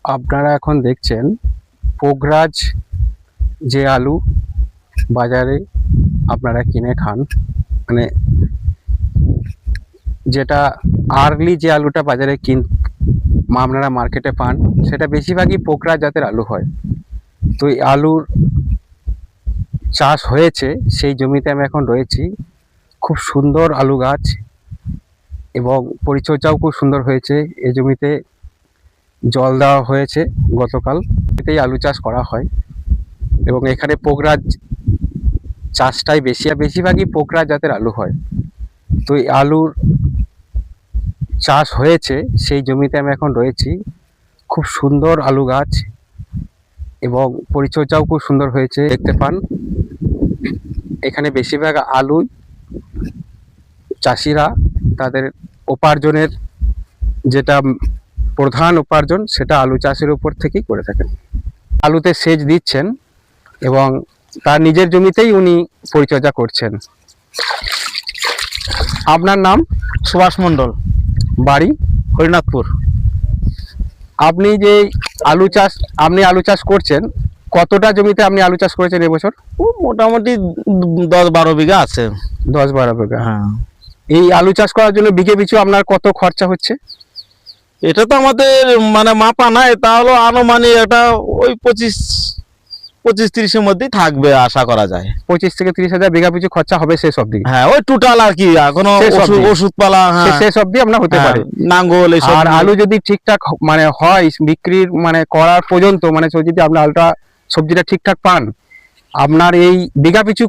আপনারা এখন দেখছেন পোগরাজ যে আলু বাজারে আপনারা কিনে খান, মানে যেটা আর্লি যে আলুটা বাজারে আপনারা মার্কেটে পান সেটা বেশিরভাগই পোগরাজ জাতের আলু হয়। তো এই আলুর চাষ হয়েছে, সেই জমিতে আমি এখন রয়েছি। খুব সুন্দর আলু গাছ এবং পরিচর্যাও খুব সুন্দর হয়েছে। এই জমিতে জল দেওয়া হয়েছে গতকাল, এতেই আলু চাষ করা হয় এবং এখানে পোগরাজ চাষটাই বেশিরভাগই পোগরাজ জাতের আলু হয়। তো এই আলুর চাষ হয়েছে, সেই জমিতে আমি এখন রয়েছি। খুব সুন্দর আলু গাছ এবং পরিচর্যাও খুব সুন্দর হয়েছে, দেখতে পান। এখানে বেশিরভাগ আলু চাষিরা তাদের উপার্জনের যেটা প্রধান উপার্জন সেটা আলু চাষের উপর থেকেই করে থাকেন। আলুতে সেচ দিচ্ছেন এবং তার নিজের জমিতেই উনি পরিচর্যা করছেন। আপনার নাম? সুভাষ মণ্ডল, বাড়ি? হরিনাথপুর। আপনি যে আলু চাষ করছেন, কতটা জমিতে আপনি আলু চাষ করেছেন এবছর? ও মোটামুটি 10-12 বিঘা আছে। 10-12 বিঘা। হ্যাঁ, এই আলু চাষ করার জন্য বিঘে পিছু আপনার কত খরচা হচ্ছে? এটা তো আমাদের মানে মাপা নাই, তাহলে আনুমানিক এটা ওই 25-30-এর মধ্যেই থাকবে আশা করা যায়। 25 থেকে 30 হাজার বিঘা পিছু খরচা হবে শেষ অবধি? হ্যাঁ, ওই টোটাল আর কি, এখনো শেষ অবধি? ওষুধ পালা, হ্যাঁ, শেষ অবধি আপনার হতে পারে। নাঙ্গল এসব। আর আলু যদি ঠিকঠাক মানে হয় বিক্রির মানে করার পর্যন্ত, মানে যদি আপনার আলুটা সবজিটা ঠিকঠাক পান, আপনার এই বিঘা পিছু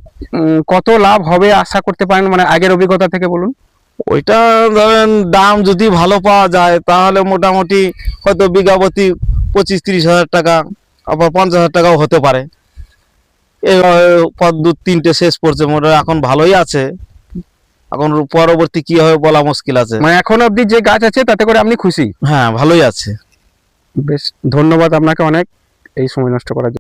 কত লাভ হবে আশা করতে পারেন, মানে আগের অভিজ্ঞতা থেকে বলুন। ওইটা ধরেন দাম যদি ভালো পাওয়া যায় তাহলে মোটামুটি হয়তো বিঘা প্রতি 25-30 হাজার টাকা, আবার 50 হাজার টাকাও হতে পারে। এই পর 2-3টে শেষ পড়ছে, মোটা এখন ভালোই আছে। এখন পরবর্তী কি হবে বলা মুশকিল আছে। মানে এখন অবধি যে গাছ আছে তাতে করে আপনি খুশি? হ্যাঁ, ভালোই আছে। বেশ, ধন্যবাদ আপনাকে অনেক এই সময় নষ্ট করার জন্য।